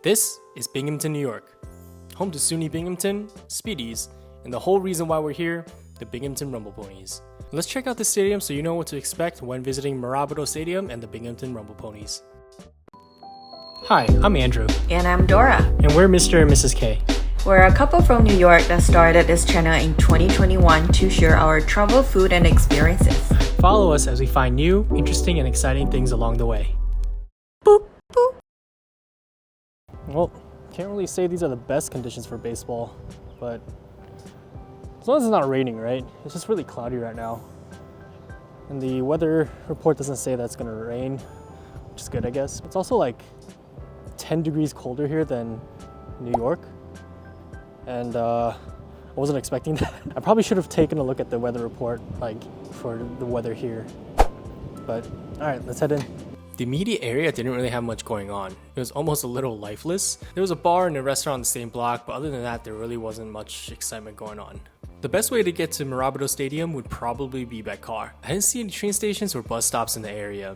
This is Binghamton, New York, home to SUNY Binghamton, Spiedies, and the whole reason why we're here, the Binghamton Rumble Ponies. Let's check out the stadium so you know what to expect when visiting Mirabito Stadium and the Binghamton Rumble Ponies. Hi, I'm Andrew. And I'm Dora. And we're Mr. and Mrs. K. We're a couple from New York that started this channel in 2021 to share our travel, food, and experiences. Follow us as we find new, interesting, and exciting things along the way. Boop, boop. Well, can't really say these are the best conditions for baseball, but as long as it's not raining, right? It's just really cloudy right now. And the weather report doesn't say that it's gonna rain, which is good, I guess. It's also like 10 degrees colder here than New York. And I wasn't expecting that. I probably should have taken a look at the weather report, like for the weather here. But all right, let's head in. The immediate area didn't really have much going on. It was almost a little lifeless. There was a bar and a restaurant on the same block, but other than that, there really wasn't much excitement going on. The best way to get to Mirabito Stadium would probably be by car. I didn't see any train stations or bus stops in the area.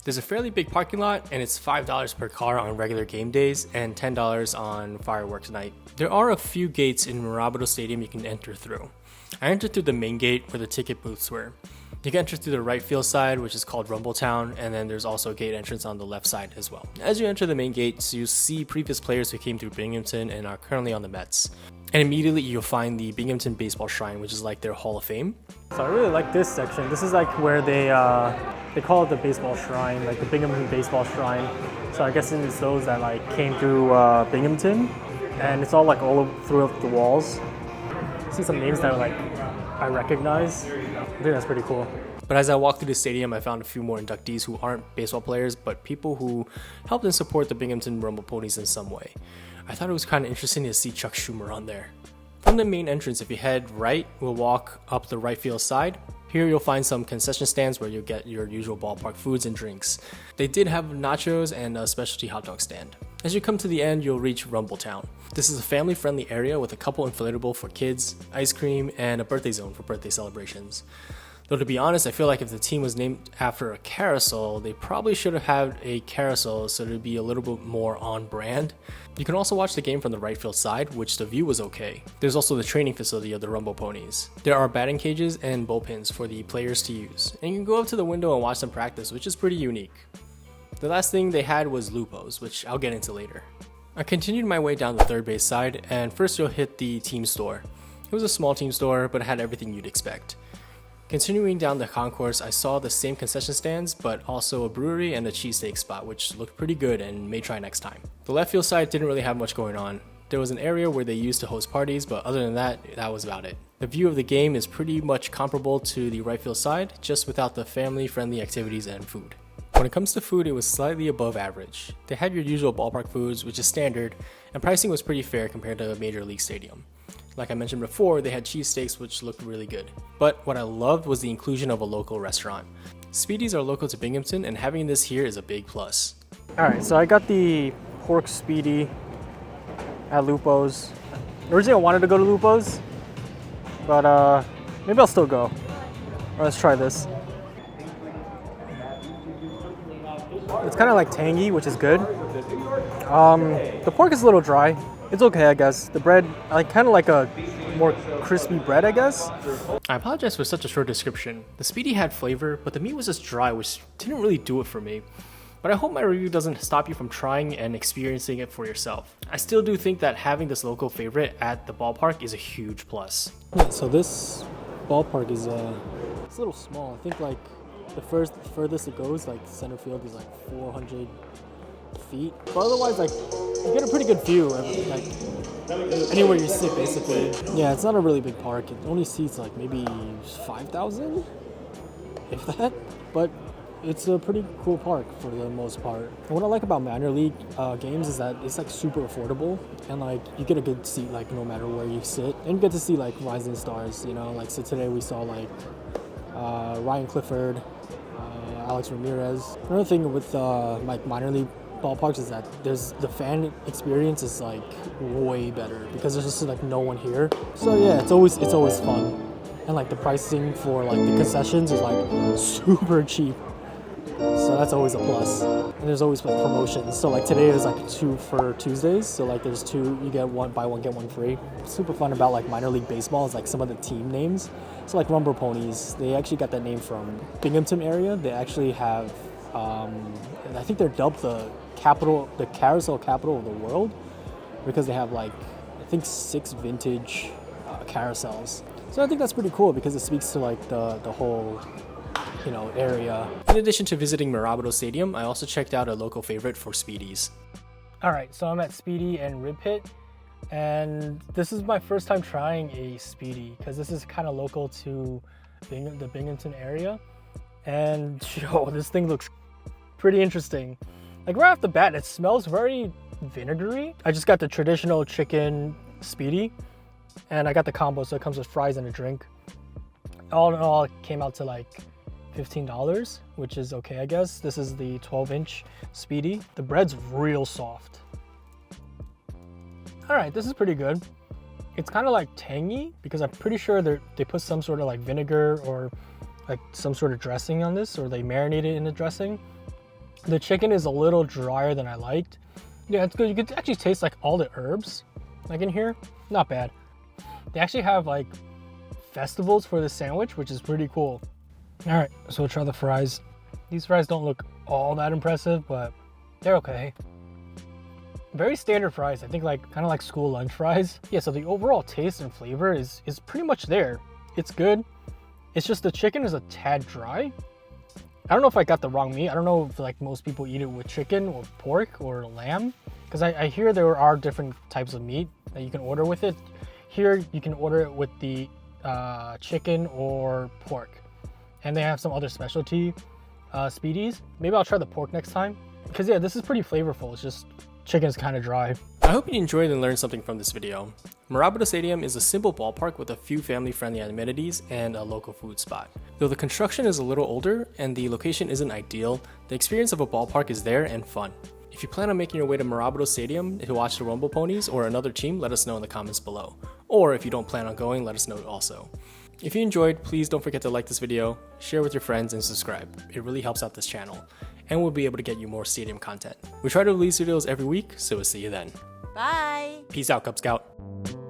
There's a fairly big parking lot, and it's $5 per car on regular game days and $10 on fireworks night. There are a few gates in Mirabito Stadium you can enter through. I entered through the main gate where the ticket booths were. You can enter through the right field side, which is called Rumbletown, and then there's also a gate entrance on the left side as well. As you enter the main gates, you see previous players who came through Binghamton and are currently on the Mets. And immediately you'll find the Binghamton Baseball Shrine, which is like their Hall of Fame. So I really like this section. This is like where they call it the Baseball Shrine, like the Binghamton Baseball Shrine. So I guess it's those that like came through Binghamton, and it's all like all throughout the walls. See some names that like I recognize. I think that's pretty cool. But as I walked through the stadium, I found a few more inductees who aren't baseball players, but people who helped and support the Binghamton Rumble Ponies in some way. I thought it was kind of interesting to see Chuck Schumer on there. From the main entrance, if you head right, we'll walk up the right field side. Here you'll find some concession stands where you'll get your usual ballpark foods and drinks. They did have nachos and a specialty hot dog stand. As you come to the end, you'll reach Rumbletown. This is a family-friendly area with a couple inflatable for kids, ice cream, and a birthday zone for birthday celebrations. Though to be honest, I feel like if the team was named after a carousel, they probably should have had a carousel so to be a little bit more on brand. You can also watch the game from the right field side, which the view was okay. There's also the training facility of the Rumble Ponies. There are batting cages and bullpens for the players to use, and you can go up to the window and watch them practice, which is pretty unique. The last thing they had was lupos, which I'll get into later. I continued my way down the third base side, and first you'll hit the team store. It was a small team store, but it had everything you'd expect. Continuing down the concourse, I saw the same concession stands, but also a brewery and a cheesesteak spot, which looked pretty good and may try next time. The left field side didn't really have much going on. There was an area where they used to host parties, but other than that, that was about it. The view of the game is pretty much comparable to the right field side, just without the family-friendly activities and food. When it comes to food, it was slightly above average. They had your usual ballpark foods, which is standard, and pricing was pretty fair compared to a major league stadium. Like I mentioned before, they had cheesesteaks which looked really good. But what I loved was the inclusion of a local restaurant. Spiedies are local to Binghamton, and having this here is a big plus. Alright, so I got the pork Spiedie at Lupo's. Originally I wanted to go to Lupo's, but maybe I'll still go. Or let's try this. It's kind of like tangy, which is good. The pork is a little dry. It's okay, I guess. The bread, I kind of like a more crispy bread, I guess. I apologize for such a short description. The Spiedie had flavor, but the meat was just dry, which didn't really do it for me. But I hope my review doesn't stop you from trying and experiencing it for yourself. I still do think that having this local favorite at the ballpark is a huge plus. Yeah, so this ballpark is it's a little small. I think like the furthest it goes, like center field, is like 400 feet. But otherwise, like, you get a pretty good view of like anywhere you sit, basically. Yeah, it's not a really big park. It only seats like maybe 5,000, if that. But it's a pretty cool park for the most part. And what I like about minor league games is that it's like super affordable, and like you get a good seat like no matter where you sit, and you get to see like rising stars. You know, like so today we saw like Ryan Clifford, Alex Ramirez. Another thing with like minor league ballparks is that the fan experience is like way better because there's just like no one here. So yeah, it's always fun, and like the pricing for like the concessions is like super cheap. So that's always a plus. And there's always like promotions. So like today is like 2 for Tuesdays. So like there's 2, you get one, buy one, get one free. Super fun about like minor league baseball is like some of the team names. So like Ponies, they actually got that name from Binghamton area. They actually have, and I think they're dubbed the carousel capital of the world because they have like, I think 6 vintage carousels. So I think that's pretty cool because it speaks to like the whole, area. In addition to visiting Mirabito Stadium, I also checked out a local favorite for Spiedies. Alright, so I'm at Spiedie Rib Pit, and this is my first time trying a Spiedie because this is kind of local to the Binghamton area. And this thing looks pretty interesting. Like right off the bat, it smells very vinegary. I just got the traditional chicken Spiedie, and I got the combo, so it comes with fries and a drink. All in all, it came out to like $15, which is okay, I guess. This is the 12-inch Spiedie. The bread's real soft. All right, this is pretty good. It's kind of like tangy because I'm pretty sure they put some sort of like vinegar or like some sort of dressing on this, or they marinated it in the dressing. The chicken is a little drier than I liked. Yeah, it's good. You could actually taste like all the herbs like in here. Not bad. They actually have like festivals for the sandwich, which is pretty cool. All right, so we'll try the fries. These fries don't look all that impressive, but they're okay. Very standard fries. I think like kind of like school lunch fries. Yeah, so the overall taste and flavor is pretty much there. It's good. It's just the chicken is a tad dry. I don't know if I got the wrong meat. I don't know if like most people eat it with chicken or pork or lamb, because I hear there are different types of meat that you can order with it. Here you can order it with the chicken or pork, and they have some other specialty Spiedies. Maybe I'll try the pork next time, because yeah, this is pretty flavorful. It's just chicken is kind of dry. I hope you enjoyed and learned something from this video. Mirabito Stadium is a simple ballpark with a few family-friendly amenities and a local food spot. Though the construction is a little older and the location isn't ideal, the experience of a ballpark is there and fun. If you plan on making your way to Mirabito Stadium to watch the Rumble Ponies or another team, let us know in the comments below. Or if you don't plan on going, let us know also. If you enjoyed, please don't forget to like this video, share with your friends, and subscribe. It really helps out this channel, and we'll be able to get you more stadium content. We try to release videos every week, so we'll see you then. Bye! Peace out, Cub Scout.